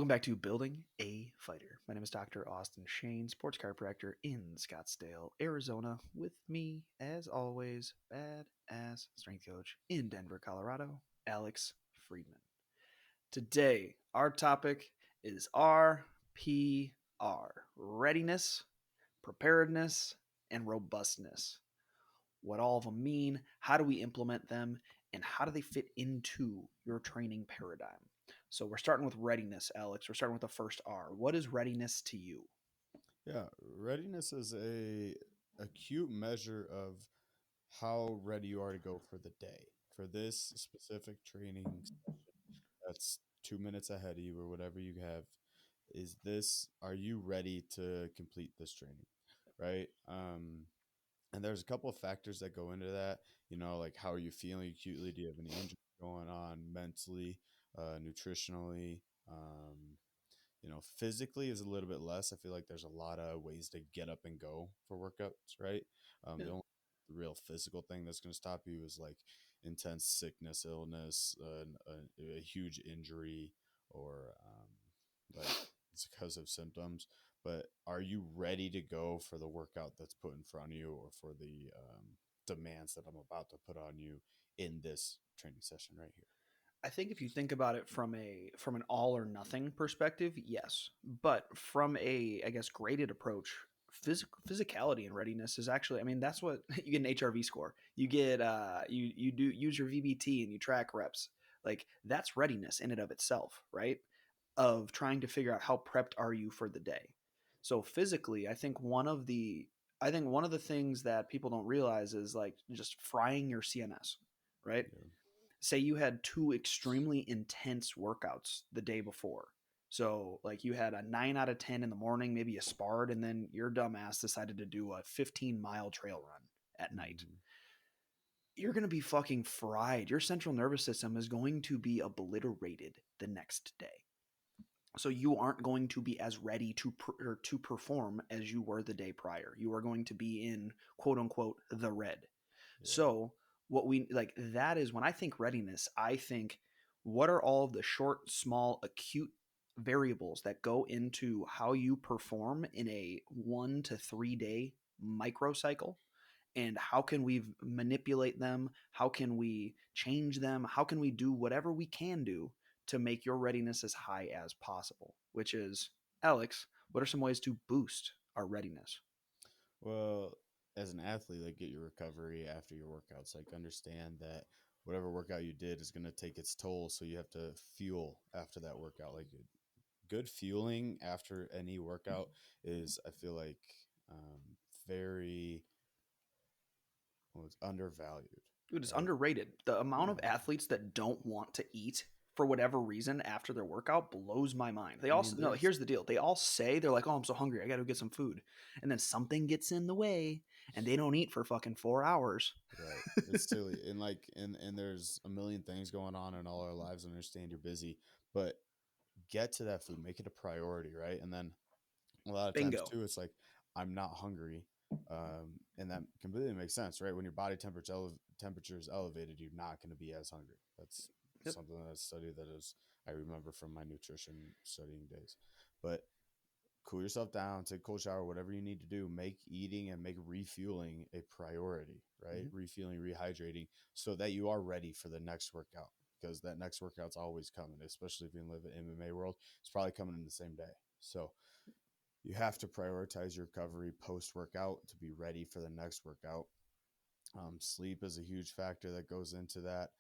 Welcome back to Building a Fighter. My name is Dr. Austin Shane, sports chiropractor in Scottsdale, Arizona. With me, as always, badass strength coach in Denver, Colorado, Alex Friedman. Today, our topic is RPR, Readiness, Preparedness, and Robustness. What all of them mean, how do we implement them, and how do they fit into your training paradigm? So we're starting with readiness, Alex. We're starting with the first R. What is readiness to you? Yeah, readiness is a acute measure of how ready you are to go for the day. For this specific training session that's 2 minutes ahead of you or whatever you have, are you ready to complete this training? Right? And there's a couple of factors that go into that, like how are you feeling acutely? Do you have any injury going on mentally, nutritionally? Physically is a little bit less. I feel like there's a lot of ways to get up and go for workouts, right? Yeah. The only real physical thing that's going to stop you is like intense sickness, illness, a huge injury, or like it's because of symptoms. But are you ready to go for the workout that's put in front of you, or for the demands that I'm about to put on you in this training session right here? I think if you think about it from an all or nothing perspective, yes. But from a graded approach, physicality and readiness is actually, that's what you get an HRV score. You get you do use your VBT and you track reps. Like that's readiness in and of itself, right? Of trying to figure out how prepped are you for the day. So physically, I think one of the things that people don't realize is like just frying your CNS, right? Yeah. Say you had two extremely intense workouts the day before. So, like, you had a 9 out of 10 in the morning, maybe you sparred, and then your dumbass decided to do a 15-mile trail run at night. Mhm. You're going to be fucking fried. Your central nervous system is going to be obliterated the next day. So you aren't going to be as ready to perform as you were the day prior. You are going to be in quote unquote the red. Yeah. So what we like that is when I think readiness, I think what are all of the short, small, acute variables that go into how you perform in a 1 to 3 day microcycle, and how can we manipulate them? How can we change them? How can we do whatever we can do to make your readiness as high as possible? Which is, Alex, what are some ways to boost our readiness? Well, as an athlete, like get your recovery after your workouts. Like understand that whatever workout you did is going to take its toll. So you have to fuel after that workout. Like good fueling after any workout is, I feel like, very well, it's undervalued, Dude, it's right? underrated. The amount of Yeah. athletes that don't want to eat for whatever reason after their workout blows my mind. They I all mean, no, there's here's the deal. They all say they're like, "Oh, I'm so hungry. I got to get some food." And then something gets in the way and they don't eat for fucking 4 hours. right. It's silly. And like and there's a million things going on in all our lives. I understand you're busy, but get to that food, make it a priority, right? And then a lot of times Bingo. too, it's like I'm not hungry, and that completely makes sense, right? When your body temperature is elevated, you're not going to be as hungry. That's Yep. something that's studied that is I remember from my nutrition studying days. But cool yourself down, take a cold shower, whatever you need to do. Make eating and make refueling a priority, right? Mm-hmm. Refueling, rehydrating, so that you are ready for the next workout, because that next workout's always coming, especially if you live in MMA world. It's probably coming in the same day. So you have to prioritize your recovery post workout to be ready for the next workout. Sleep is a huge factor that goes into that.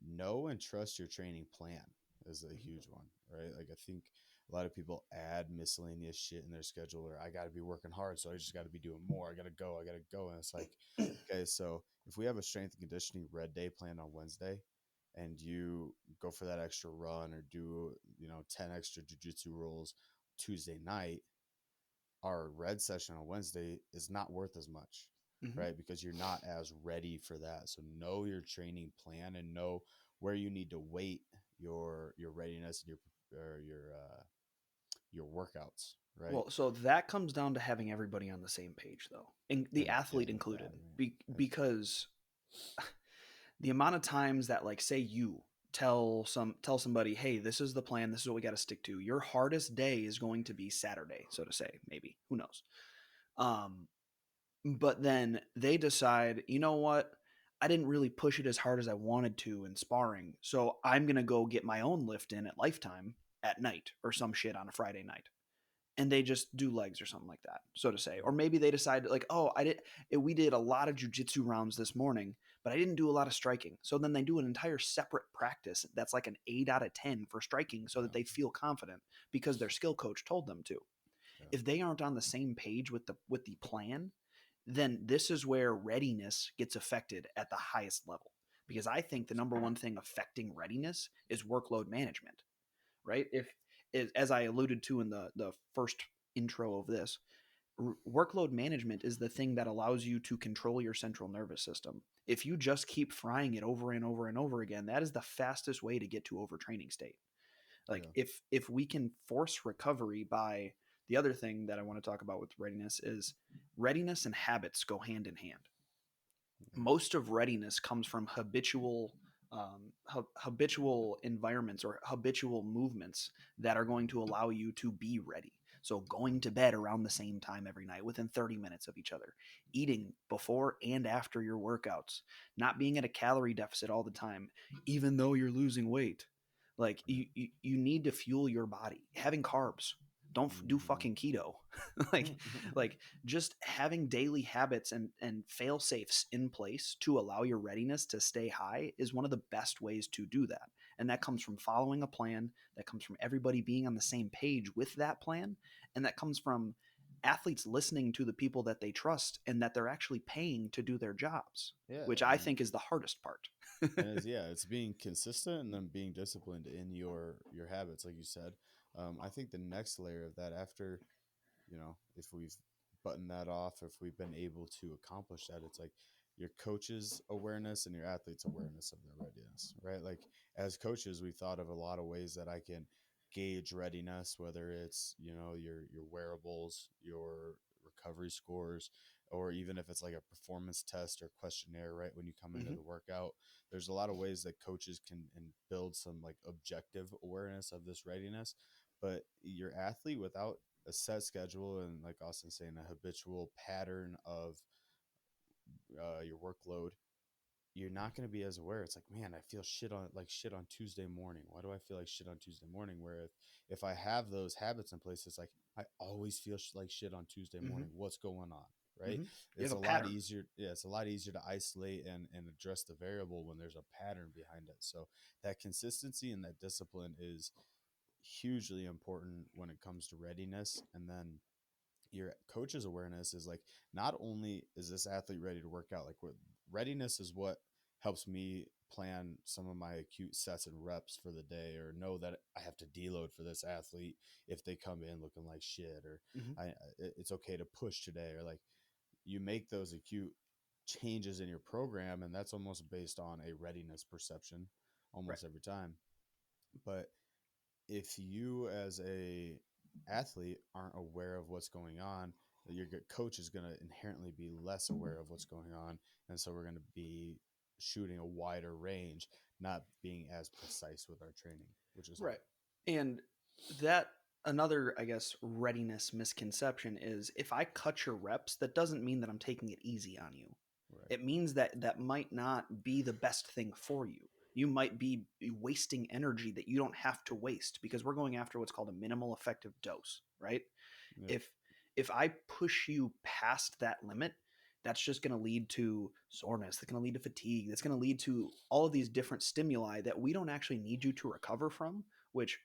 Know and trust your training plan is a huge one, right? Like I think a lot of people add miscellaneous shit in their schedule, or I got to be working hard, so I just got to be doing more. I got to go. I got to go. And it's like, okay, so if we have a strength and conditioning red day planned on Wednesday, and you go for that extra run or do 10 extra jujitsu rolls Tuesday night, our red session on Wednesday is not worth as much, Mm-hmm. right? Because you're not as ready for that. So know your training plan and know where you need to weight your readiness and your workouts, right? Well, so that comes down to having everybody on the same page, though, and the And athlete getting included, that, man. because the amount of times that, like, say you tell somebody, hey, this is the plan, this is what we got to stick to. Your hardest day is going to be Saturday, so to say, maybe, who knows. um but then they decide, you know what, I didn't really push it as hard as I wanted to in sparring, so I'm going to go get my own lift in at Lifetime at night or some shit on a Friday night, and they just do legs or something like that, so to say. Or maybe they decide, like, oh, we did a lot of jujitsu rounds this morning, but I didn't do a lot of striking. So then they do an entire separate practice that's like an 8 out of 10 for striking, so that Yeah. they feel confident because their skill coach told them to. Yeah. If they aren't on the same page with the plan, then this is where readiness gets affected at the highest level. Because I think the number one thing affecting readiness is workload management, right? If, as I alluded to in the first intro of this, workload management is the thing that allows you to control your central nervous system. If you just keep frying it over and over and over again, that is the fastest way to get to overtraining state. Like, Yeah. if we can force recovery by, the other thing that I want to talk about with readiness is readiness and habits go hand in hand. Mhm. Most of readiness comes from habitual environments or habitual movements that are going to allow you to be ready. So going to bed around the same time every night within 30 minutes of each other, eating before and after your workouts, not being at a calorie deficit all the time, even though you're losing weight. Like, you need to fuel your body. Having carbs. Don't do Mhm. fucking keto. like like just having daily habits and fail safes in place to allow your readiness to stay high is one of the best ways to do that. And that comes from following a plan, that comes from everybody being on the same page with that plan, and that comes from athletes listening to the people that they trust and that they're actually paying to do their jobs, Yeah, which I think is the hardest part. and it's, yeah, it's being consistent and then being disciplined in your habits, like you said. I think the next layer of that, after if we've buttoned that off, if we've been able to accomplish that, it's like your coach's awareness and your athlete's awareness of their readiness, right? Like, as coaches, we thought of a lot of ways that I can gauge readiness, whether it's your wearables, your recovery scores, or even if it's like a performance test or questionnaire right when you come into Mm-hmm. the workout. There's a lot of ways that coaches can and build some like objective awareness of this readiness. But your athlete, without a set schedule and, like Austin saying, a habitual pattern of your workload, you're not going to be as aware. It's like, man, I feel shit on Tuesday morning. Why do I feel like shit on Tuesday morning? Where if I have those habits in place, it's like I always feel like shit on Tuesday Mm-hmm. morning. What's going on? Right? Mm-hmm. You It's have a a lot pattern. easier. Yeah, it's a lot easier to isolate and address the variable when there's a pattern behind it. So that consistency and that discipline is hugely important when it comes to readiness. And then your coach's awareness is like, not only is this athlete ready to work out, like what readiness is what helps me plan some of my acute sets and reps for the day, or know that I have to deload for this athlete if they come in looking like shit, or Mm-hmm. it's okay to push today, or like, you make those acute changes in your program, and that's almost based on a readiness perception Right. almost every time. But if you as a athlete aren't aware of what's going on, your coach is going to inherently be less aware of what's going on, and so we're going to be shooting a wider range, not being as precise with our training, which is hard. Right. And that, another, I guess, readiness misconception is, if I cut your reps, that doesn't mean that I'm taking it easy on you. Right. It means that that might not be the best thing for you. You might be wasting energy that you don't have to waste, because we're going after what's called a minimal effective dose, right? Yep. If I push you past that limit, that's just going to lead to soreness, that's going to lead to fatigue, that's going to lead to all of these different stimuli that we don't actually need you to recover from, which,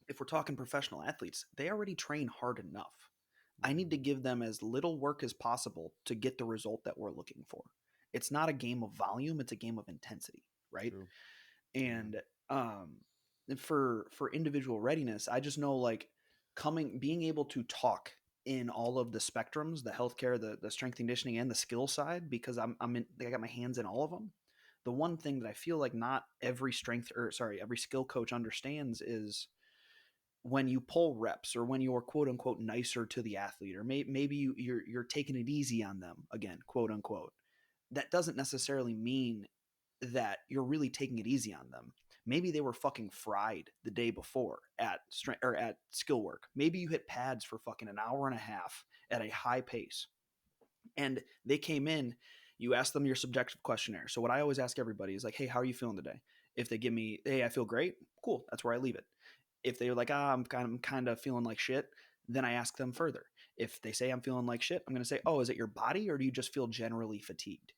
if we're talking professional athletes, they already train hard enough. I need Mm-hmm. to give them as little work as possible to get the result that we're looking for. It's not a game of volume, it's a game of intensity, right? True. Yeah. And um for individual readiness, I just know, like, being able to talk in all of the spectrums, the healthcare, the strength and conditioning, and the skill side, because I got my hands in all of them. The one thing that I feel like not every every skill coach understands is, when you pull reps, or when you're quote unquote nicer to the athlete, or maybe you're taking it easy on them, again, quote unquote, that doesn't necessarily mean that you're really taking it easy on them, Maybe they were fucking fried the day before at strength or at skill work. Maybe you hit pads for fucking an hour and a half at a high pace, and they came in. You ask them your subjective questionnaire. So what I always ask everybody is like, "Hey, how are you feeling today?" If they give me, "Hey, I feel great," cool. That's where I leave it. If they're like, I'm kind of feeling like shit, then I ask them further. If they say I'm feeling like shit, I'm going to say, oh, is it your body or do you just feel generally fatigued?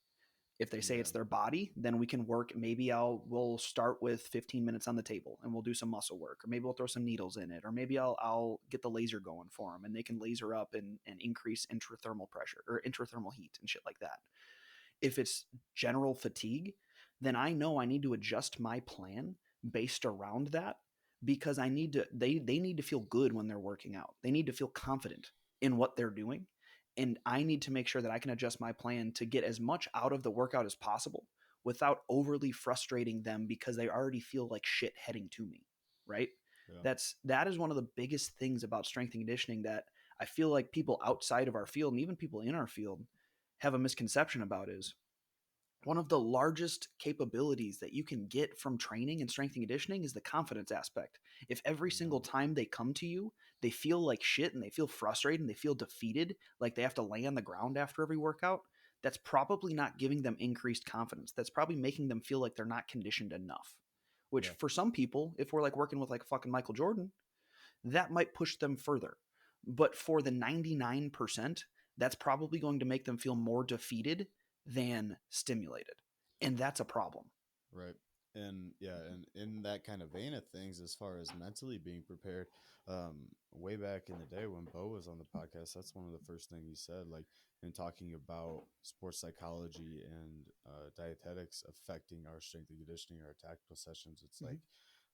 If they say Yeah. it's their body, then we can work. Maybe we'll start with 15 minutes on the table and we'll do some muscle work, or maybe we'll throw some needles in it, or maybe I'll get the laser going for them and they can laser up and increase intrathermal pressure or intrathermal heat and shit like that. If it's general fatigue, then I know I need to adjust my plan based around that, because I need to they need to feel good when they're working out. They need to feel confident in what they're doing. And I need to make sure that I can adjust my plan to get as much out of the workout as possible without overly frustrating them because they already feel like shit heading to me, right? Yeah. That is one of the biggest things about strength and conditioning that I feel like people outside of our field and even people in our field have a misconception about. Is one of the largest capabilities that you can get from training and strength and conditioning is the confidence aspect. If every single No. time they come to you, they feel like shit and they feel frustrated and they feel defeated, like they have to lay on the ground after every workout, that's probably not giving them increased confidence. That's probably making them feel like they're not conditioned enough. Which Yeah. for some people, if we're like working with like fucking Michael Jordan, that might push them further. But for the 99%, that's probably going to make them feel more defeated than stimulated. And that's a problem. Right. And yeah, and in that kind of vein of things, as far as mentally being prepared, way back in the day when Bo was on the podcast, that's one of the first things he said, like in talking about sports psychology and dietetics affecting our strength and conditioning or our tactical sessions. It's Mm-hmm.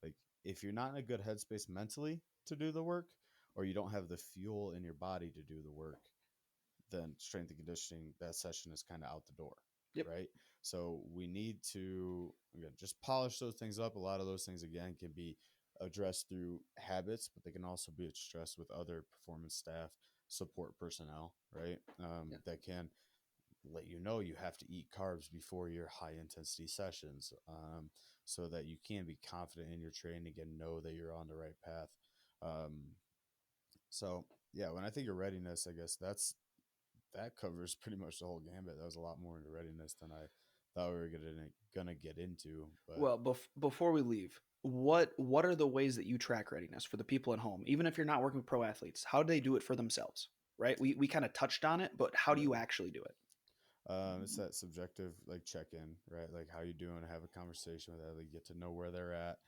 like if you're not in a good headspace mentally to do the work, or you don't have the fuel in your body to do the work, then strength and conditioning, that session is kind of out the door, Yep. right? So we need to, again, just polish those things up. A lot of those things, again, can be addressed through habits, but they can also be addressed with other performance staff, support personnel, right? Yeah. That can let you know you have to eat carbs before your high intensity sessions, so that you can be confident in your training and know that you're on the right path. Um, so yeah, when I think of readiness, I guess that covers pretty much the whole gambit. That was a lot more into readiness than I thought we were gonna get into. But Well, before we leave, what are the ways that you track readiness for the people at home, even if you're not working with pro athletes? How do they do it for themselves? Right? We kind of touched on it, but how do yeah, you actually do it? it's that subjective like check in, right? Like how you doing? Have a conversation with them, get to know where they're at,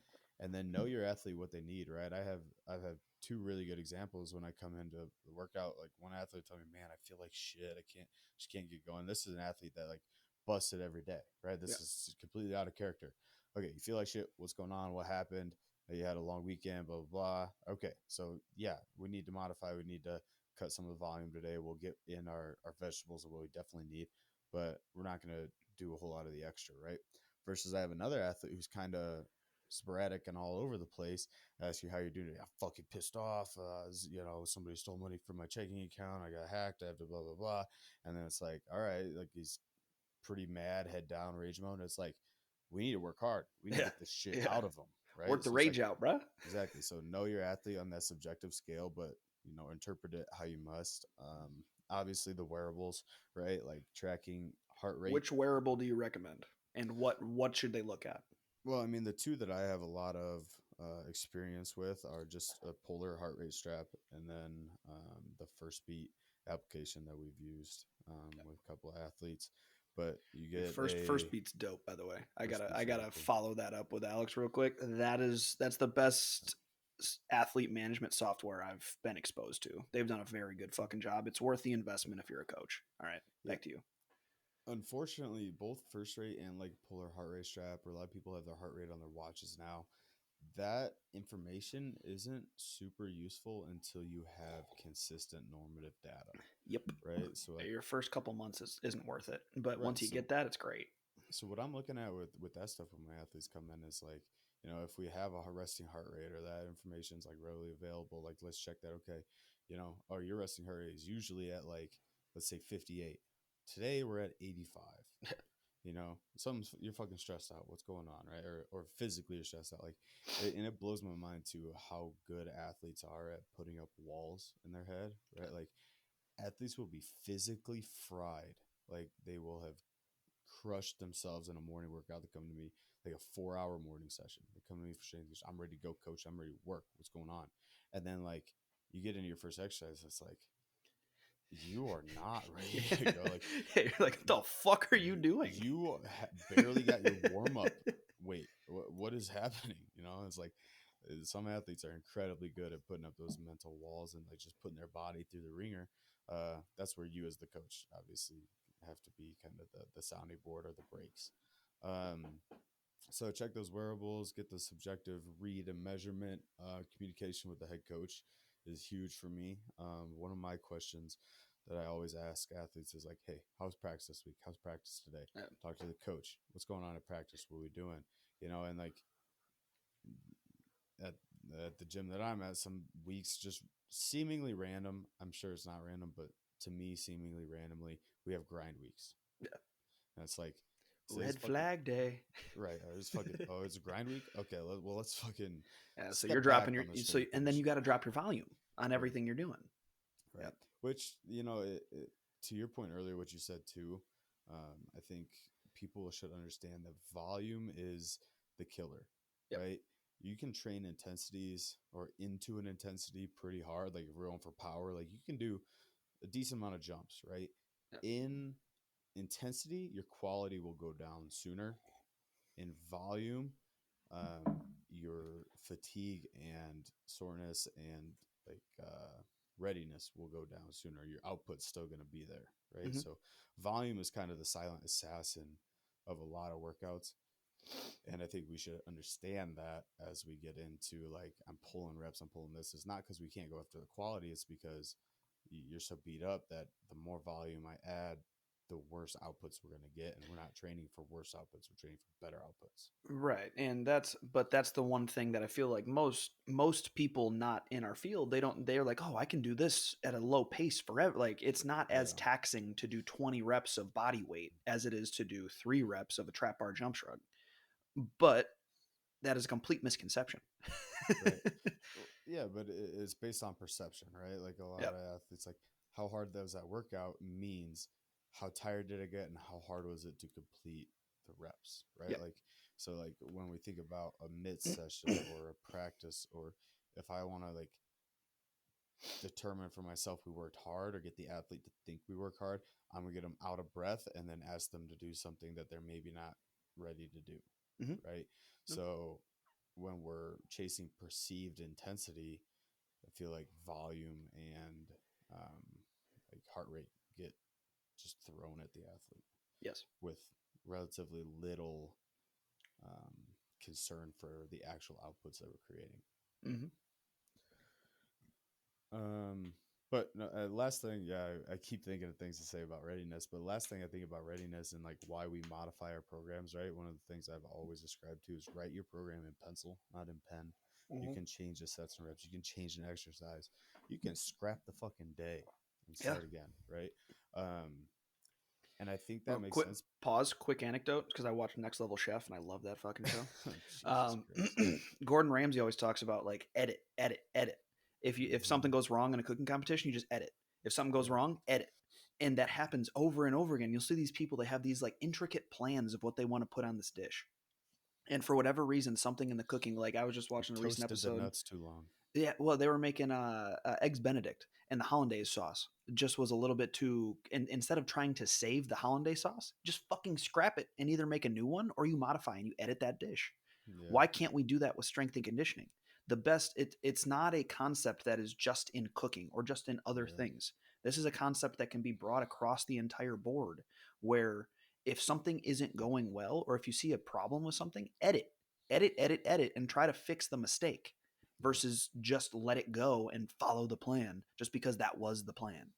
and then know your athlete what they need, right? I've had two really good examples when I come into the workout. Like one athlete told me, "Man, I feel like shit. I can't get going." This is an athlete that like busted every day, right? Yeah. This is completely out of character. Okay, you feel like shit. What's going on? What happened? You had a long weekend, blah blah blah. Okay, so yeah, we need to modify. We need to cut some of the volume today. We'll get in our vegetables and what we definitely need, but we're not going to do a whole lot of the extra, right? Versus I have another athlete who's kind of sporadic and all over the place. I ask you how you're doing. I'm fucking pissed off. Somebody stole money from my checking account. I got hacked. I have to blah blah blah. And then it's like, all right, like he's pretty mad, head down, rage mode. It's like we need to work hard. We need to Yeah. get this shit Yeah. out of them, right? Work the So it's like rage out, bruh. exactly. So know your athlete on that subjective scale, but interpret it how you must. Obviously the wearables, right? Like tracking heart rate. Which wearable do you recommend? And what should they look at? Well, I mean, the two that I have a lot of experience with are just a polar heart rate strap, and then the First Beat application that we've used with a couple of athletes. But you Dude, get first a beat's dope, by the way. I First gotta Beat's I really gotta cool. follow that up with Alex real quick. That's the best athlete management software I've been exposed to. They've done a very good fucking job. It's worth the investment if you're a coach. All right, Yeah. back to you. Unfortunately, both first rate and like polar heart rate strap, or a lot of people have their heart rate on their watches now. That information isn't super useful until you have consistent normative data, Yep. right? So like, Your first couple months isn't worth it, but right. once you get that, it's great. So what I'm looking at with that stuff when my athletes come in is like, if we have a resting heart rate or that information is like readily available, like let's check that. Okay, your resting heart rate is usually at like let's say 58. Today we're at 85. You're fucking stressed out. What's going on, right? Or physically you're stressed out. And it blows my mind too how good athletes are at putting up walls in their head, right? Like athletes will be physically fried. Like they will have crushed themselves in a morning workout. They come to me like a 4 hour morning session. They come to me for strength. I'm ready to go, coach. I'm ready to work. What's going on? And then like you get into your first exercise, it's like you are not ready to go. Like You're like, what the fuck are you doing? you barely got your warm up. Wait, what is happening? It's like some athletes are incredibly good at putting up those mental walls and like just putting their body through the ringer. That's where you, as the coach, obviously have to be kind of the sounding board or the brakes. So check those wearables, get the subjective read and measurement. Communication with the head coach is huge for me. One of my questions that I always ask athletes is like, hey, how's practice this week? How's practice today? Yeah. Talk to the coach. What's going on at practice? What are we doing? And like at, at the gym that I'm at, some weeks just seemingly random. I'm sure it's not random, but to me, seemingly randomly, we have grind weeks. Yeah. And it's like, today's Red fucking flag day. right. It's fucking, oh, it's a grind week. Okay. Let's fucking Yeah, so you're step back dropping your on the so strength and then bench. you got to drop your volume on Right. everything you're doing. Right. Yep. Which, to your point earlier, what you said too, I think people should understand that volume is the killer, Yep. right? You can train intensities or into an intensity pretty hard. Like if we're going for power, like you can do a decent amount of jumps, right? Yep. In intensity, your quality will go down sooner. In volume, your fatigue and soreness and like readiness will go down sooner. Your output's still going to be there, right? Mm-hmm. So volume is kind of the silent assassin of a lot of workouts. And I think we should understand that as we get into like, I'm pulling reps, I'm pulling this. It's not because we can't go after the quality. It's because you're so beat up that the more volume I add, the worse outputs we're going to get. And we're not training for worse outputs. We're training for better outputs. Right. And that's the one thing that I feel like most people not in our field, they're like, "Oh, I can do this at a low pace forever." Like it's not as Yeah. taxing to do 20 reps of body weight as it is to do 3 reps of a trap bar jump shrug. But that is a complete misconception. Right. Well, yeah, but it's based on perception, right? Like a lot Yep. of athletes, like how hard was that workout means how tired did I get and how hard was it to complete the reps, right? Yep. Like, so like when we think about a mid session or a practice, or if I want to like determine for myself we worked hard or get the athlete to think we work hard, I'm gonna get them out of breath and then ask them to do something that they're maybe not ready to do, Mm-hmm. right? Yep. So when we're chasing perceived intensity, I feel like volume and um, like heart rate get just thrown at the athlete Yes. with relatively little um, concern for the actual outputs that we're creating. Mm-hmm. Um, but no, last thing, yeah, I keep thinking of things to say about readiness. But last thing I think about readiness and like why we modify our programs, right? One of the things I've always described to is write your program in pencil, not in pen. You Mm-hmm. can change the sets and reps. You can change an exercise. You can scrap the fucking day and Yeah. start again, right? Um, and I think that Well, makes quick sense. pause, quick anecdote because I watched Next Level Chef and I love that fucking show. Jesus Christ. Gordon Ramsay always talks about like edit, edit, edit. If Hmm. something goes wrong in a cooking competition, you just edit. If something goes Right. wrong, edit. And that happens over and over again. You'll see these people, they have these like intricate plans of what they want to put on this dish. And for whatever reason, something in the cooking, like I was just You watching a recent toasted the episode. nuts too long. Yeah, well, they were making eggs Benedict, and the hollandaise sauce just was a little bit too. And instead of trying to save the hollandaise sauce, just fucking scrap it and either make a new one or you modify and you edit that dish. Yeah. Why can't we do that with strength and conditioning? It's not a concept that is just in cooking or just in other Yeah. things. This is a concept that can be brought across the entire board where if something isn't going well or if you see a problem with something, edit and try to fix the mistake Yeah. versus just let it go and follow the plan just because that was the plan.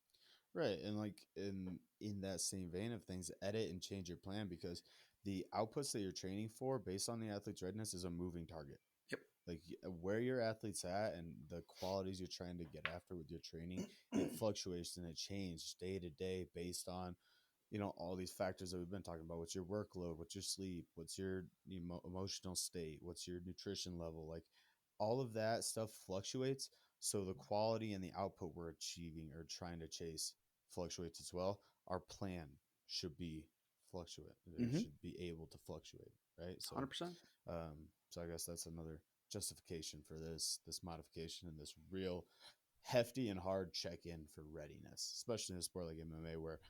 Right. And like in that same vein of things, edit and change your plan because the outputs that you're training for based on the athlete's readiness is a moving target. Yep. Like where your athlete's at and the qualities you're trying to get after with your training, it fluctuates and it changes day to day based on all these factors that we've been talking about. What's your workload? What's your sleep? What's your emotional state? What's your nutrition level? Like all of that stuff fluctuates. So the quality and the output we're achieving or trying to chase fluctuates as well. Our plan should be fluctuate. It Mm-hmm. should be able to fluctuate, right? 100%. So I guess that's another justification for this modification and this real hefty and hard check in for readiness, especially in a sport like MMA where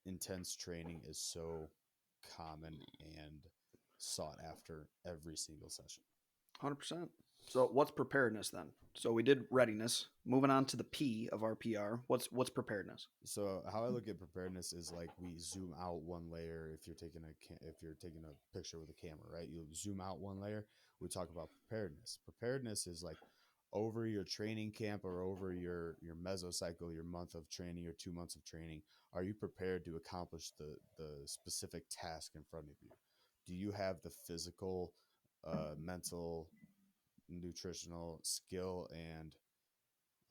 intense training is so common and sought after every single session. 100%. So what's preparedness then? So we did readiness. Moving on to the P of our PR. What's preparedness? So how I look at preparedness is like we zoom out one layer. If you're taking a picture with a camera, right? You zoom out one layer. We talk about preparedness. Preparedness is like over your training camp or over your mesocycle, your month of training, your 2 months of training. Are you prepared to accomplish the specific task in front of you? Do you have the physical, mental, nutritional skill and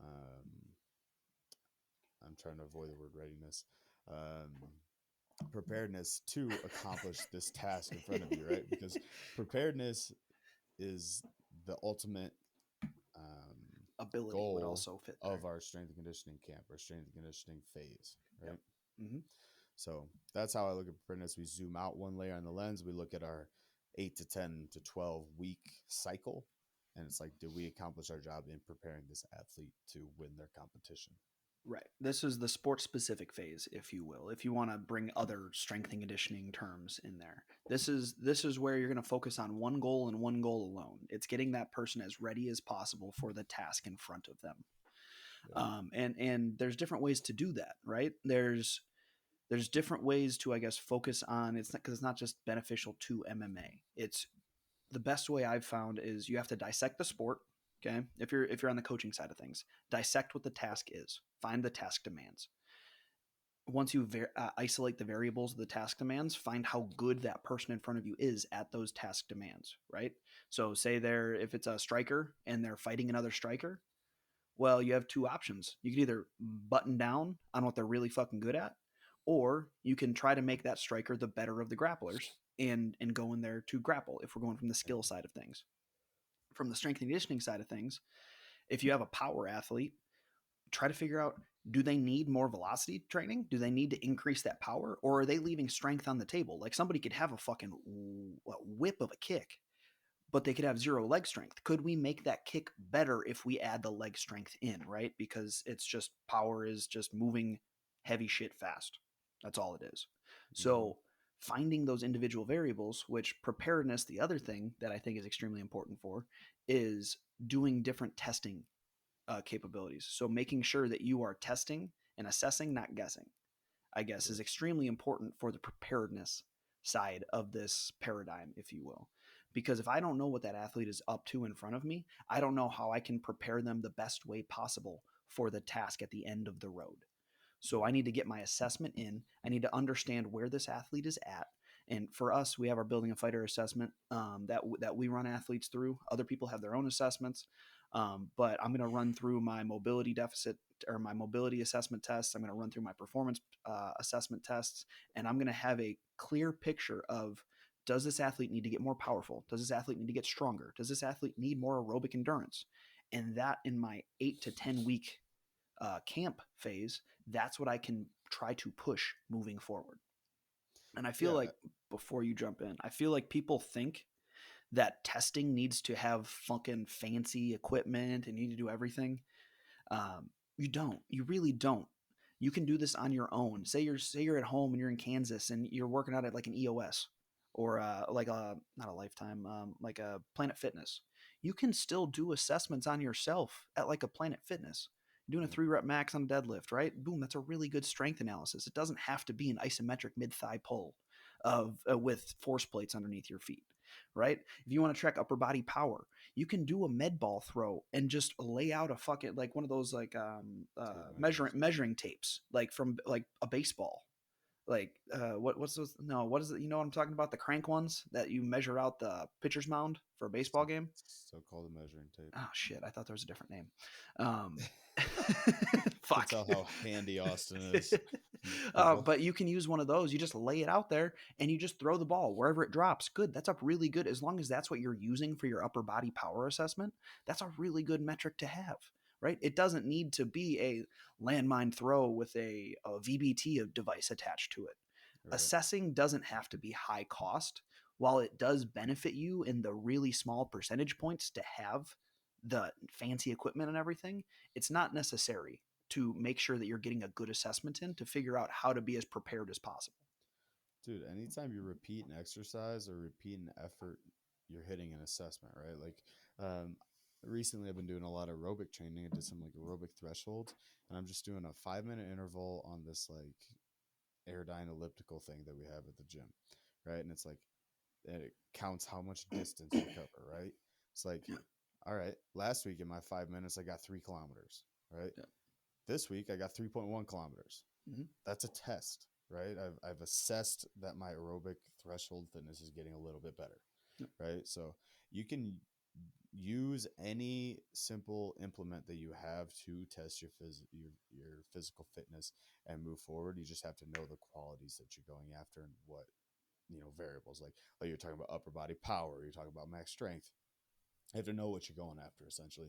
um, I'm trying to avoid the word readiness, um, preparedness to accomplish this task in front of you, right? Because preparedness is the ultimate Ability would goal also fit there. of our strength and conditioning camp or strength and conditioning phase, Yep. right? Mm-hmm. So that's how I look at preparedness. We zoom out one layer on the lens. We look at our 8 to 10 to 12 week cycle. And it's like, did we accomplish our job in preparing this athlete to win their competition? Right. This is the sports specific phase, if you will. If you want to bring other strength and conditioning terms in there, this is where you're going to focus on one goal and one goal alone. It's getting that person as ready as possible for the task in front of them. Yep. And there's different ways to do that, right? There's different ways to, I guess, focus on it's not because it's not just beneficial to MMA. It's the best way I've found is you have to dissect the sport. Okay, if you're on the coaching side of things, dissect what the task is, find the task demands. Once you isolate the variables of the task demands, find how good that person in front of you is at those task demands. Right. So say if it's a striker and they're fighting another striker, well, you have two options. You can either button down on what they're really fucking good at, or you can try to make that striker the better of the grapplers and go in there to grapple if we're going from the skill side of things. From the strength and conditioning side of things, if you have a power athlete, try to figure out, do they need more velocity training? Do they need to increase that power? Or are they leaving strength on the table? Like somebody could have a fucking whip of a kick, but they could have zero leg strength. Could we make that kick better if we add the leg strength in, right? Because it's just power is just moving heavy shit fast. That's all it is. Mm-hmm. So finding those individual variables, which preparedness, the other thing that I think is extremely important for, is doing different testing capabilities. So making sure that you are testing and assessing, not guessing, I guess, is Sure. extremely important for the preparedness side of this paradigm, if you will. Because if I don't know what that athlete is up to in front of me, I don't know how I can prepare them the best way possible for the task at the end of the road. So I Yep. need to get my assessment in. I need to understand where this athlete is at. And for us, we have our building a fighter assessment that we run athletes through. Other people have their own assessments, but I'm going to run through my mobility deficit or my mobility assessment tests. I'm going to run through my performance assessment tests, and I'm going to have a clear picture of, does this athlete need to get more powerful? Does this athlete need to get stronger? Does this athlete need more aerobic endurance? And that in my 8 to 10 week camp phase, that's what I can try to push moving forward. And I feel Yeah. like, before you jump in, I feel like people think that testing needs to have fucking fancy equipment and you need to do everything. You don't. You really don't. You can do this on your own. Say you're at home and you're in Kansas and you're working out at like an EOS or like a not a Lifetime, like a Planet Fitness. You can still do assessments on yourself at like a Planet Fitness. You're doing a Yep. 3 rep max on a deadlift, right? Boom, that's a really good strength analysis. It doesn't have to be an isometric mid thigh pull of with force plates underneath your feet, right? If you want to track upper body power, you can do a med ball throw and just lay out a fucking like one of those like Tape measuring measures. measuring tapes, like from like a baseball, Like what's those? No, what is it? You know what I'm talking about? The crank ones that you measure out the pitcher's mound for a baseball game. So-called measuring tape. Oh shit! I thought there was a different name. Um, Can fuck. tell how handy Austin is, people. But you can use one of those. You just lay it out there and you just throw the ball wherever it drops. Good. That's a really good, as long as that's what you're using for your upper body power assessment. That's a really good metric to have, right? It doesn't need to be a landmine throw with a VBT device attached to it. Right. Assessing doesn't have to be high cost. While it does benefit you in the really small percentage points to have the fancy equipment and everything, it's not necessary to make sure that you're getting a good assessment in to figure out how to be as prepared as possible. Dude, anytime you repeat an exercise or repeat an effort, you're hitting an assessment, right? Like, um, recently I've been doing a lot of aerobic training. I did some like aerobic thresholds, and I'm just doing a 5 minute interval on this like airdyne elliptical thing that we have at the gym, right? And it's like, it counts how much distance you cover, right? It's like, Yeah. all right, last week in my 5 minutes, I got 3 kilometers, right? Yeah. This week, I got 3.1 kilometers. Mm-hmm. That's a test, right? I've assessed that my aerobic threshold fitness is getting a little bit better, Yeah. right? So you can use any simple implement that you have to test your physical fitness and move forward. You just have to know the qualities that you're going after and what variables like you're talking about upper body power, you're talking about max strength. You have to know what you're going after essentially.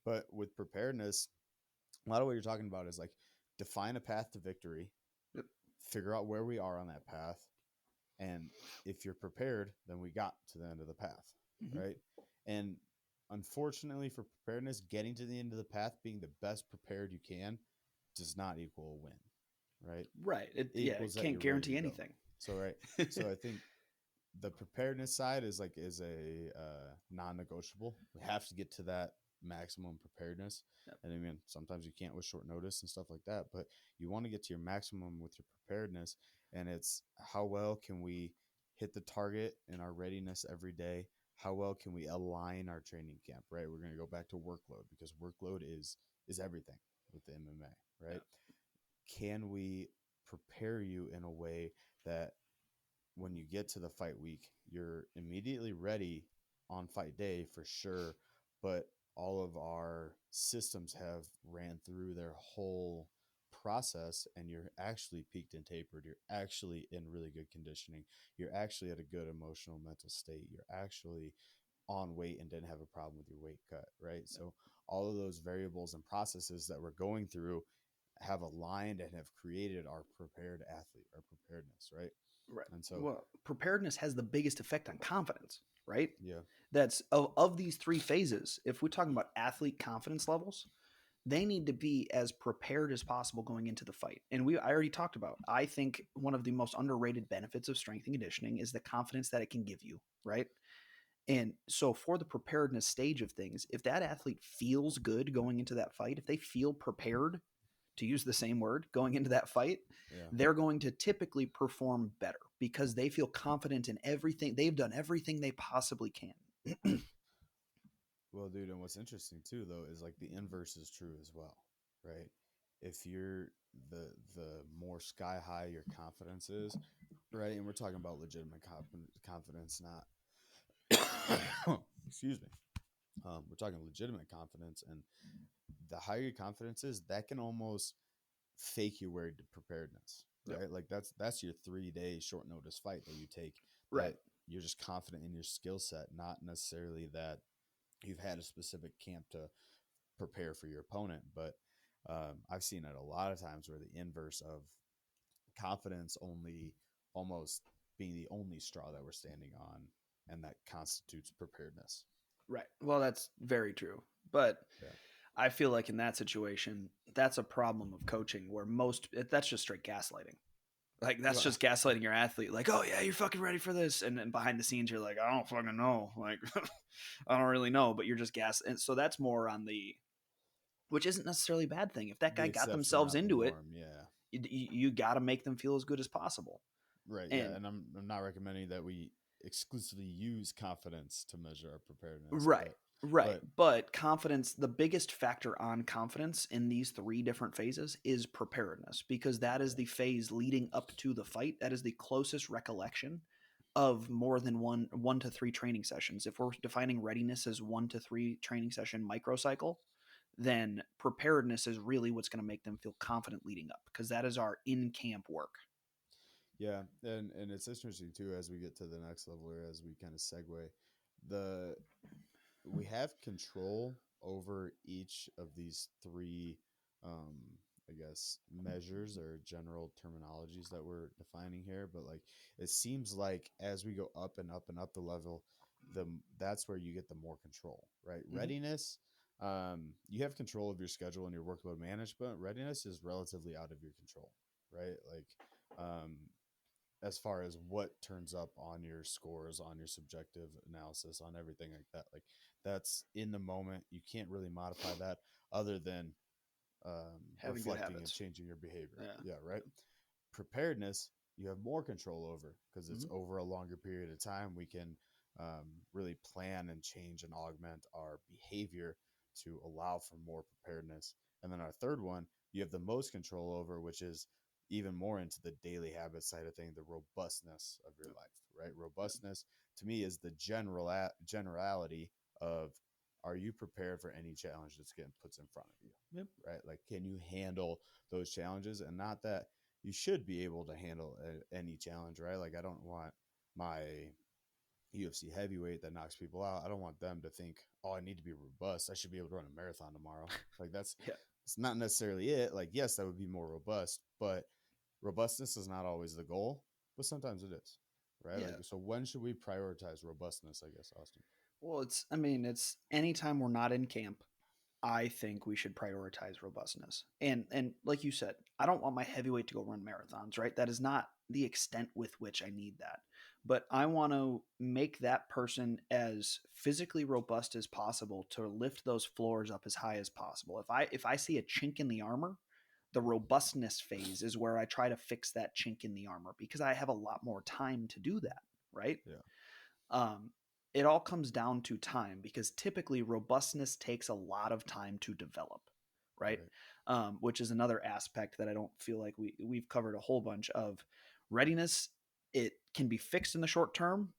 But with preparedness, a lot of what you're talking about is like define a path to victory, Yep. figure out where we are on that path, and if you're prepared, then we got to the end of the path, Mm-hmm. right? And unfortunately for preparedness, getting to the end of the path, being the best prepared you can, does not equal a win, right? Right. It Yeah, it equals that can't you're ready to guarantee go. anything. So right. So I think the preparedness side is a non-negotiable. We have to get to that maximum preparedness. Yep. And I mean, sometimes you can't with short notice and stuff like that, but you want to get to your maximum with your preparedness. And it's how well can we hit the target in our readiness every day? How well can we align our training camp, right? We're going to go back to workload because workload is everything with the MMA, right? Yep. Can we prepare you in a way that when you get to the fight week, you're immediately ready on fight day for sure, but all of our systems have ran through their whole process and you're actually peaked and tapered. You're actually in really good conditioning. You're actually at a good emotional mental state. You're actually on weight and didn't have a problem with your weight cut, right? Yep. So all of those variables and processes that we're going through have aligned and have created our prepared athlete, our preparedness, right? Right. And so, Well, preparedness has the biggest effect on confidence, right? yeah, That's of these three phases. If we're talking about athlete confidence levels, they need to be as prepared as possible going into the fight. And I already talked about, I think one of the most underrated benefits of strength and conditioning is the confidence that it can give you, right? And so for the preparedness stage of things, if that athlete feels good going into that fight, if they feel prepared, to use the same word, going into that fight, yeah. they're going to typically perform better because they feel confident in everything. They've done everything they possibly can. Well, dude, and what's interesting too, though, is like the inverse is true as well, right? If you're the more sky high your confidence is, right, and we're talking about legitimate confidence, not excuse me, we're talking legitimate confidence, and the higher your confidence is, that can almost fake your way to preparedness, Yep. right? Like that's your 3 day short notice fight that you take, Right. that you're just confident in your skill set, not necessarily that you've had a specific camp to prepare for your opponent. But I've seen it a lot of times where the inverse of confidence only almost being the only straw that we're standing on, and that constitutes preparedness. Right. Well, that's very true. But Yeah. I feel like in that situation, that's a problem of coaching where that's just straight gaslighting. Like that's Well, just gaslighting your athlete. Like, oh yeah, you're fucking ready for this, and then behind the scenes, you're like, I don't fucking know. Like, I don't really know, but you're just gas. And so that's more on the, which isn't necessarily a bad thing. If that the guy got exception, themselves not the into it, norm. Yeah. you got to make them feel as good as possible. Right. Yeah. And And I'm not recommending that we exclusively use confidence to measure our preparedness, right, but Right. But But confidence, the biggest factor on confidence in these three different phases is preparedness, because that is okay, the phase leading up to the fight. That is the closest recollection of more than one to three training sessions. If we're defining readiness as 1 to 3 training session microcycle, then preparedness is really what's going to make them feel confident leading up, because that is our in camp work. yeah, and it's interesting too as we get to the next level, or as we kind of segue, the we have control over each of these three, um I guess, measures or general terminologies that we're defining here. But like, it seems like as we go up and up and up the level, the that's where you get the more control, right? Mm-hmm. Readiness, you have control of your schedule and your workload management. Readiness is relatively out of your control, right? Like, um as far as what turns up on your scores, on your subjective analysis, on everything like that. Like, that's in the moment. You can't really modify that other than Having good reflecting and habits. changing your behavior. Yeah. Yeah, right. Preparedness, you have more control over because it's Mm-hmm. over a longer period of time. We can really plan and change and augment our behavior to allow for more preparedness. And then our third one, you have the most control over, which is even more into the daily habit side of thing, the robustness of your Yep. life, right? Robustness to me is the generality of, are you prepared for any challenge that's getting put in front of you, Yep. right? Like, can you handle those challenges? And not that you should be able to handle any challenge, right? Like, I don't want my UFC heavyweight that knocks people out, I don't want them to think, oh, I need to be robust, I should be able to run a marathon tomorrow. Like, that's Yeah. it's not necessarily it. Like, yes, that would be more robust, but robustness is not always the goal, but sometimes it is, right? Like, Yeah. so when should we prioritize robustness, I guess, Austin? Well, it's anytime we're not in camp, I think we should prioritize robustness. And like you said, I don't want my heavyweight to go run marathons, right? That is not the extent with which I need that. But I want to make that person as physically robust as possible to lift those floors up as high as possible. If I see a chink in the armor, the robustness phase is where I try to fix that chink in the armor, because I have a lot more time to do that, right? Yeah. um, it all comes down to time, because typically robustness takes a lot of time to develop, right? Right. Which is another aspect that I don't feel like we've covered a whole bunch of. Readiness, it can be fixed in the short term,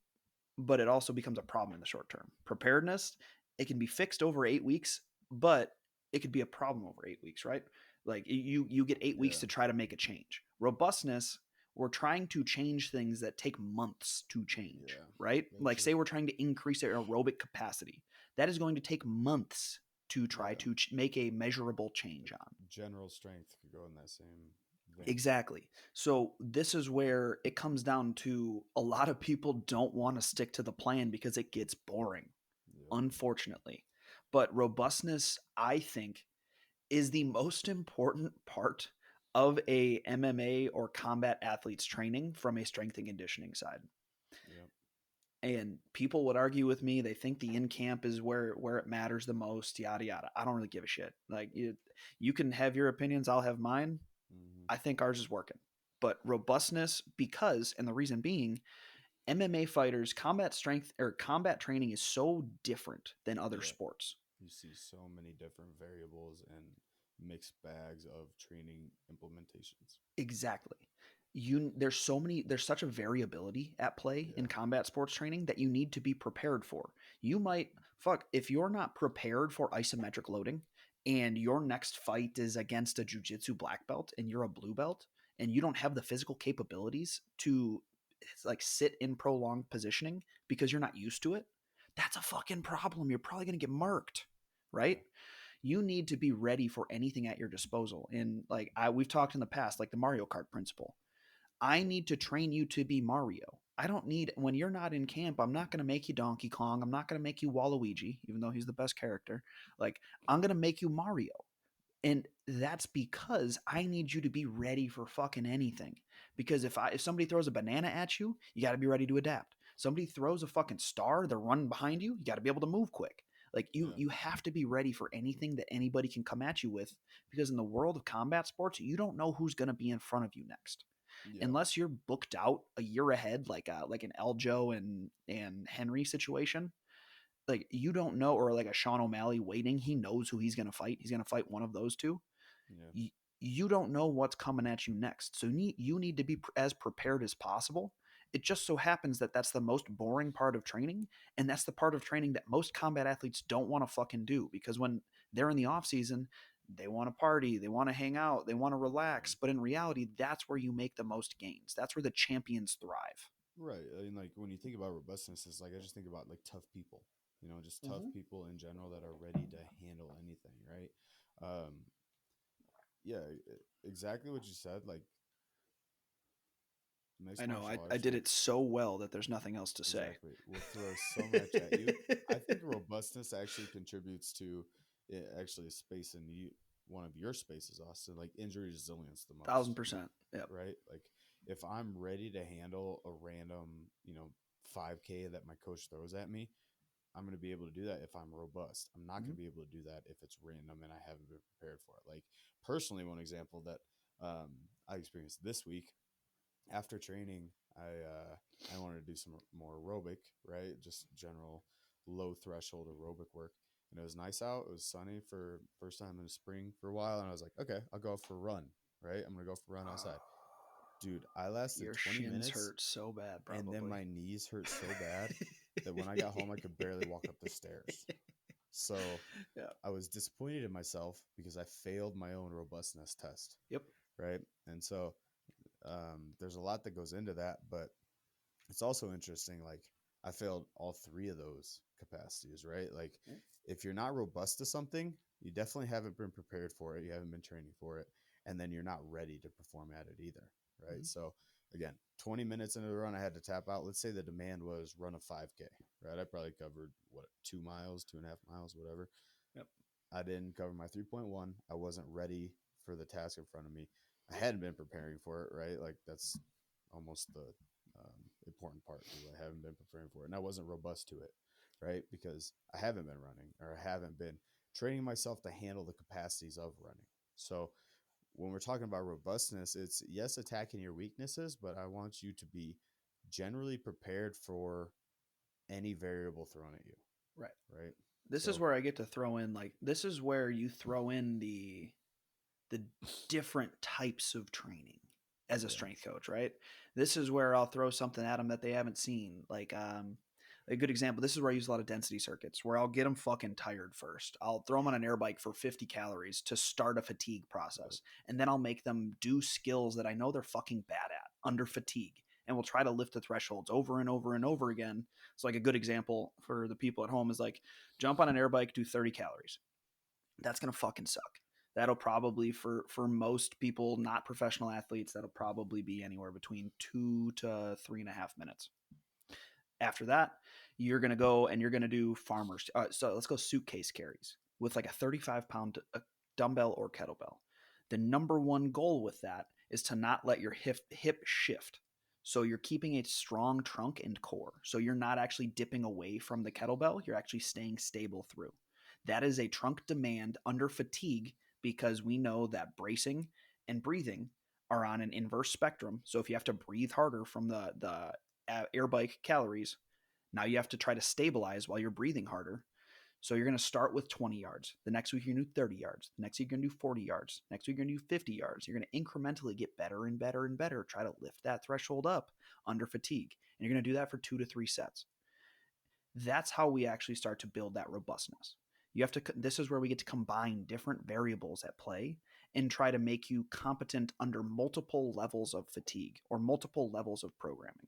but it also becomes a problem in the short term. Preparedness, it can be fixed over 8 weeks, but it could be a problem over 8 weeks, right? Like you get 8 weeks Yeah. to try to make a change. Robustness, we're trying to change things that take months to change, Yeah. right? That's Like, true. say we're trying to increase our aerobic capacity. That is going to take months to try Yeah. to make a measurable change Like, on. general strength could go in that same vein. Exactly. So this is where it comes down to, a lot of people don't want to stick to the plan because it gets boring, Yep. unfortunately. But robustness, I think, is the most important part of a MMA or combat athlete's training from a strength and conditioning side. Yep. And people would argue with me. They think the in camp is where it matters the most, yada yada. I don't really give a shit. Like, you can have your opinions, I'll have mine. Hmm. I think ours is working. But robustness, because, and the reason being, MMA fighters, combat strength or combat training is so different than other Yeah. sports. You see so many different variables and mixed bags of training implementations. Exactly. There's such a variability at play in Yeah. combat sports training that you need to be prepared for. You might fuck if you're not prepared for isometric loading, and your next fight is against a jiu-jitsu black belt and you're a blue belt, and you don't have the physical capabilities to, like, sit in prolonged positioning because you're not used to it. That's a fucking problem. You're probably going to get marked, right? Yeah. You need to be ready for anything at your disposal. And like, we've talked in the past, like the Mario Kart principle. I need to train you to be Mario. I don't need, when you're not in camp, I'm not going to make you Donkey Kong. I'm not going to make you Waluigi, even though he's the best character. Like, I'm going to make you Mario. And that's because I need you to be ready for fucking anything. Because if somebody throws a banana at you, you got to be ready to adapt. Somebody throws a fucking star, they're running behind you, you got to be able to move quick. Like, you Yeah. you have to be ready for anything that anybody can come at you with, because in the world of combat sports, you don't know who's going to be in front of you next. Yeah. Unless you're booked out a year ahead, like an Eljo and Henry situation, like you don't know, or like a Sean O'Malley waiting, he knows who he's going to fight. He's going to fight one of those two. Yeah. You don't know what's coming at you next. So you need to be as prepared as possible. It just so happens that that's the most boring part of training. And that's the part of training that most combat athletes don't want to fucking do, because when they're in the off season, they want to party, they want to hang out, they want to relax. But in reality, that's where you make the most gains. That's where the champions thrive. Right. And like when you think about robustness, it's like I just think about like tough people, just tough Mm-hmm. people in general that are ready to handle anything, right? Yeah, exactly what you said. Like I mixed know. martial I arts did will it so well that there's nothing else to say. exactly will throw so much at you. I think robustness actually contributes to actually a space in you, one of your spaces, Austin, like injury resilience the most, 1000%. Yep. right? Like if I'm ready to handle a random, 5K that my coach throws at me, I'm going to be able to do that if I'm robust. I'm not Mm-hmm. going to be able to do that if it's random and I haven't been prepared for it. Like personally, one example that I experienced this week after training, I wanted to do some more aerobic, right? Just general low threshold aerobic work. And it was nice out. It was sunny for first time in the spring for a while. And I was like, okay, I'll go for a run, right? I'm going to go for a run outside. Dude, I lasted Your 20 shins minutes hurt so bad, and then probably. my knees hurt so bad that when I got home, I could barely walk up the stairs. So Yeah. I was disappointed in myself because I failed my own robustness test, Yep. right? And so there's a lot that goes into that, but it's also interesting. Like I failed all three of those capacities, right? Like if you're not robust to something, you definitely haven't been prepared for it. You haven't been training for it. And then you're not ready to perform at it either, right? Mm-hmm. So again, 20 minutes into the run, I had to tap out. Let's say the demand was run a 5K, right? I probably covered what, 2 miles, 2.5 miles, whatever. Yep. I didn't cover my 3.1. I wasn't ready for the task in front of me. I hadn't been preparing for it, right? Like that's almost the important part is I haven't been preparing for it, and I wasn't robust to it, right? Because I haven't been running or I haven't been training myself to handle the capacities of running. So when we're talking about robustness, it's yes, attacking your weaknesses, but I want you to be generally prepared for any variable thrown at you, Right. right? This is So where I get to throw in, like, this is where you throw in the different types of training as a yeah, strength coach, right? This is where I'll throw something at them that they haven't seen. Like a good example, this is where I use a lot of density circuits, where I'll get them fucking tired first. I'll throw them on an air bike for 50 calories to start a fatigue right, process. And then I'll make them do skills that I know they're fucking bad at under fatigue. And we'll try to lift the thresholds over and over and over again. So like a good example for the people at home is like jump on an air bike, do 30 calories. That's going to fucking suck. That'll probably for most people, not professional athletes, that'll probably be anywhere between 2 to 3.5 minutes. After that, you're going to go and you're going to do farmers. So let's go suitcase carries with like a 35-pound dumbbell or kettlebell. The number one goal with that is to not let your hip shift. So you're keeping a strong trunk and core. So you're not actually dipping away from the kettlebell. You're actually staying stable through. That is a trunk demand under fatigue, because we know that bracing and breathing are on an inverse spectrum. So if you have to breathe harder from the air bike calories, now you have to try to stabilize while you're breathing harder. So you're going to start with 20 yards. The next week, you're going to do 30 yards. The next week, you're going to do 40 yards. Next week, you're going to do 50 yards. You're going to incrementally get better and better and better. Try to lift that threshold up under fatigue. And you're going to do that for 2 to 3 sets. That's how we actually start to build that robustness. You have to, this is where we get to combine different variables at play and try to make you competent under multiple levels of fatigue or multiple levels of programming.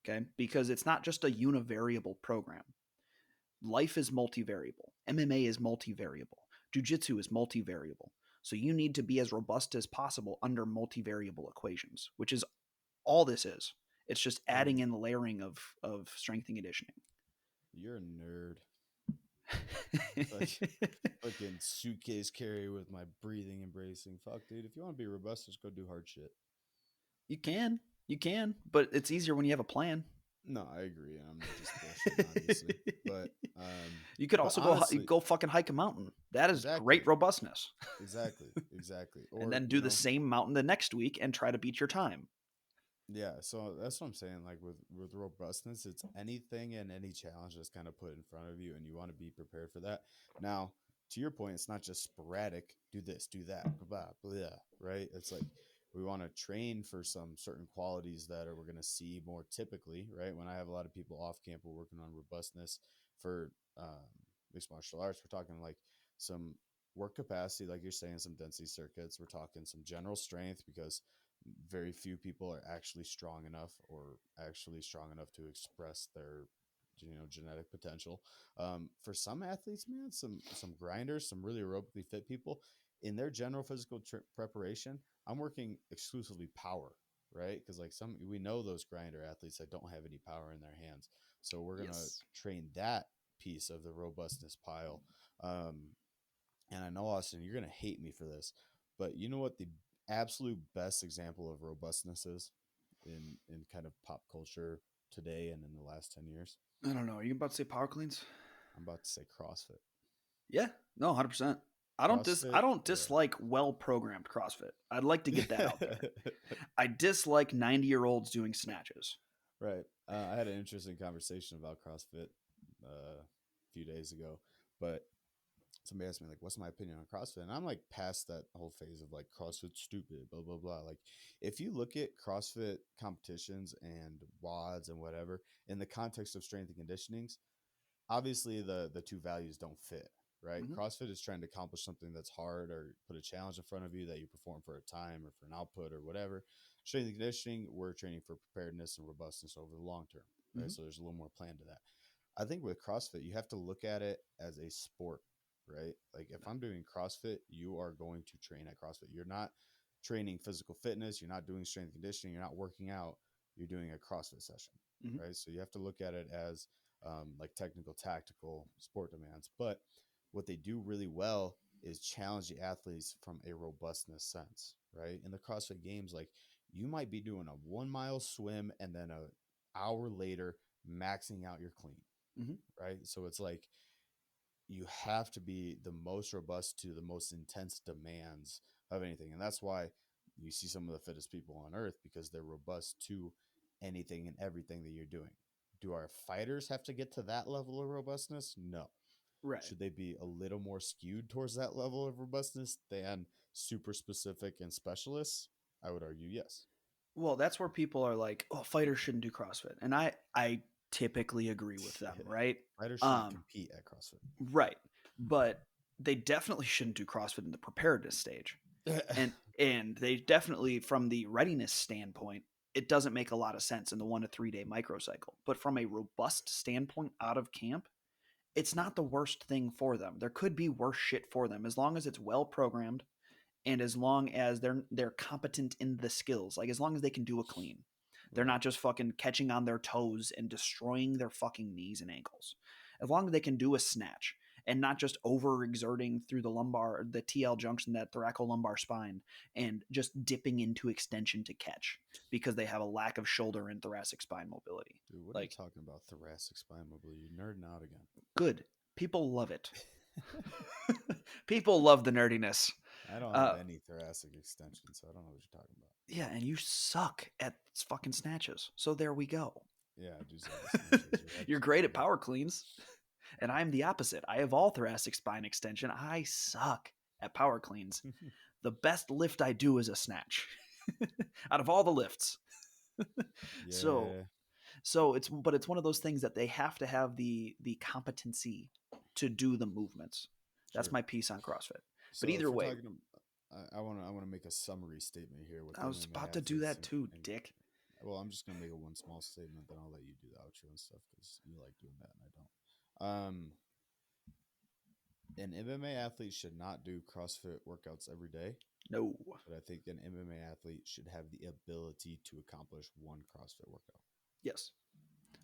Okay. Because it's not just a univariable program. Life is multivariable. MMA is multivariable. Jiu-jitsu is multivariable. So you need to be as robust as possible under multivariable equations, which is all this is. It's just adding and in layering of strength and conditioning. you're a nerd. Like fucking suitcase carry with my breathing and bracing. Fuck, dude. If you want to be robust, just go do hard shit. You can. You can. But it's easier when you have a plan. No, I agree. I'm just bullshitting, obviously. But You could but also honestly, go fucking hike a mountain. That is great exactly, robustness. exactly, exactly. And Or then do the same mountain the next week and try to beat your time. Yeah, so that's what I'm saying. Like with robustness, it's anything and any challenge that's kind of put in front of you, and you want to be prepared for that. Now, to your point, it's not just sporadic. Do this, do that, blah blah, blah, right? It's like we want to train for some certain qualities that we're going to see more typically, right? When I have a lot of people off camp, we're working on robustness for mixed martial arts. We're talking like some work capacity, like you're saying, some density circuits. We're talking some general strength because very few people are actually strong enough or actually strong enough to express their genetic potential. For some athletes, man, some grinders, some really aerobically fit people, in their general physical preparation, I'm working exclusively power, right? Because like some, we know those grinder athletes that don't have any power in their hands, so we're gonna Yes. train that piece of the robustness pile. um, and I know, Austin, you're going to hate me for this, but you know what the absolute best example of robustness is in kind of pop culture today and in the last 10 years? I don't know. Are you about to say power cleans? I'm about to say CrossFit. Yeah. No, 100%. I CrossFit, don't yeah. dislike well programmed CrossFit. I'd like to get that out there. I dislike 90-year-olds doing snatches. Right. I had an interesting conversation about CrossFit a few days ago, but somebody asked me like, "What's my opinion on CrossFit?" And I'm like past that whole phase of like CrossFit stupid, blah blah blah. Like, if you look at CrossFit competitions and WODs and whatever in the context of strength and conditionings, obviously the two values don't fit. Right? Hmm. CrossFit is trying to accomplish something that's hard or put a challenge in front of you that you perform for a time or for an output or whatever. Strength and conditioning, we're training for preparedness and robustness over the long term. Right? Hmm. So there's a little more plan to that. I think with CrossFit, you have to look at it as a sport, right? Like if I'm doing CrossFit, you are going to train at CrossFit. You're not training physical fitness, you're not doing strength conditioning, you're not working out, you're doing a CrossFit session, Hmm. right? So you have to look at it as like technical, tactical sport demands. But what they do really well is challenge the athletes from a robustness sense, right? In the CrossFit games, like you might be doing a 1 mile swim and then a hour later maxing out your clean, Hmm. right? So it's like you have to be the most robust to the most intense demands of anything. And that's why you see some of the fittest people on earth because they're robust to anything and everything that you're doing. Do our fighters have to get to that level of robustness? No. Right. Should they be a little more skewed towards that level of robustness than super specific and specialists? I would argue yes. Well, that's where people are like, "Oh, fighters shouldn't do CrossFit," and I typically agree with them, right? Fighters shouldn't Um, compete at CrossFit. right, but they definitely shouldn't do CrossFit in the preparedness stage, and they definitely, from the readiness standpoint, it doesn't make a lot of sense in the 1 to 3 day microcycle. But from a robust standpoint, out of camp, it's not the worst thing for them. There could be worse shit for them as long as it's well programmed and as long as they're competent in the skills, like as long as they can do a clean, they're Right. not just fucking catching on their toes and destroying their fucking knees and ankles. As long as they can do a snatch and not just overexerting through the lumbar, the TL junction, that thoracolumbar spine, and just dipping into extension to catch because they have a lack of shoulder and thoracic spine mobility. Dude, what are you Like, talking about? Thoracic spine mobility? You're nerding out again. good. People love it. People love the nerdiness. I don't have Uh, any thoracic extension, so I don't know what you're talking about. Yeah, and you suck at fucking snatches. So there we go. Yeah, I do suck at snatches. You're You're great absolutely at power cleans, and I'm the opposite. I have all thoracic spine extension. I suck at power cleans. right. The best lift I do is a snatch. Out of all the lifts. so Yeah, so it's one of those things that they have to have the competency to do the movements. That's sure. my piece on CrossFit. But So either if we're way, talking, I want to make a summary statement here with I was MMA about to do athletes that too, and Dick. well, I'm just gonna make a one small statement, then I'll let you do the outro and stuff because you like doing that and I don't. An MMA athlete should not do CrossFit workouts every day, No. but I think an MMA athlete should have the ability to accomplish one CrossFit workout. Yes.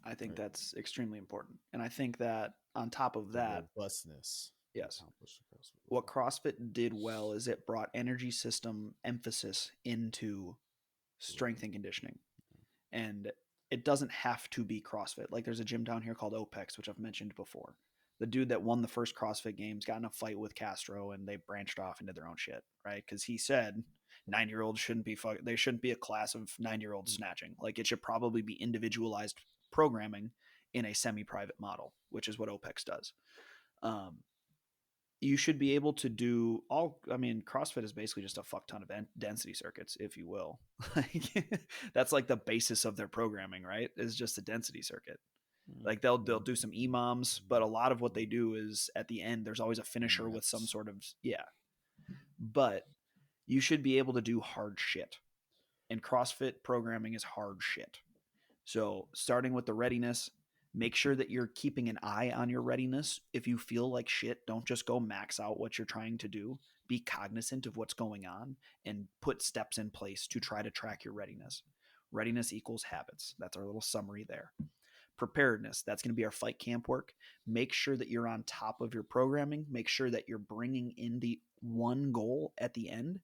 I think Right. that's extremely important. And I think that on top of The that, robustness to yes, accomplish a CrossFit what workout. CrossFit did well is it brought energy system emphasis into strength Correct. and conditioning. And it doesn't have to be CrossFit. Like there's a gym down here called OPEX, which I've mentioned before. The dude that won the first CrossFit games got in a fight with Castro and they branched off into their own shit, right? Because he said, 9-year-olds shouldn't be they shouldn't be a class of 9-year-olds snatching. Like it should probably be individualized programming in a semi-private model, which is what OPEX does. Um, you should be able to do all. I mean, CrossFit is basically just a fuck ton of density circuits, if you will. That's like the basis of their programming, right? Is just a density circuit. Like they'll do some EMOMs, but a lot of what they do is at the end there's always a finisher with some Reps. sort of yeah. But you should be able to do hard shit. And CrossFit programming is hard shit. So, starting with the readiness, make sure that you're keeping an eye on your readiness. If you feel like shit, don't just go max out what you're trying to do. Be cognizant of what's going on and put steps in place to try to track your readiness. Readiness equals habits. That's our little summary there. Preparedness, that's going to be our fight camp work. Make sure that you're on top of your programming. Make sure that you're bringing in the one goal at the end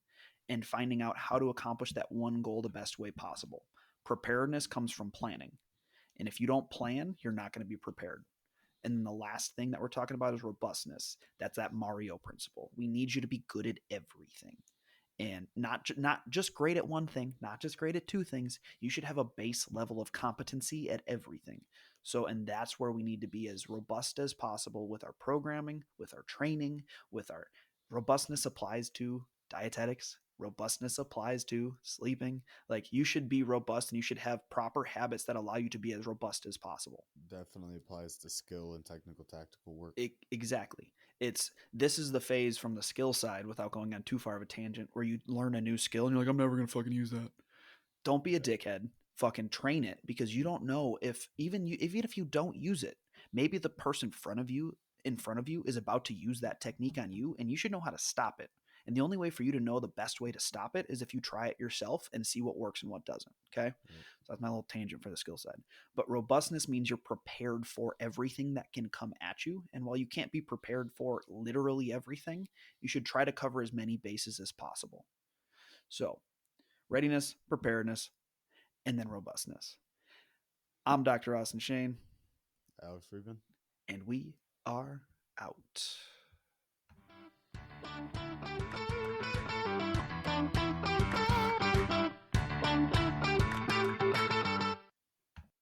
and finding out how to accomplish that one goal the best way possible. Preparedness comes from planning. And if you don't plan, you're not going to be prepared. And then the last thing that we're talking about is robustness. That's that Mario principle. We need you to be good at everything. And not just great at one thing, not just great at two things. You should have a base level of competency at everything. So, and that's where we need to be as robust as possible with our programming, with our training, with our robustness applies to dietetics. Robustness applies to sleeping. Like you should be robust and you should have proper habits that allow you to be as robust as possible. Definitely applies to skill and technical tactical work. Exactly. It's this is the phase from the skill side without going on too far of a tangent where you learn a new skill and you're like, I'm never gonna fucking use that. Don't be a dickhead. Fucking train it because you don't know if even if you don't use it, maybe the person in front of you is about to use that technique on you, and you should know how to stop it. And the only way for you to know the best way to stop it is if you try it yourself and see what works and what doesn't. Okay. Yep. So that's my little tangent for the skill side. But robustness means you're prepared for everything that can come at you. And while you can't be prepared for literally everything, you should try to cover as many bases as possible. So, readiness, preparedness, and then robustness. I'm Dr. Austin Shane. Alex Friedman. And we are out.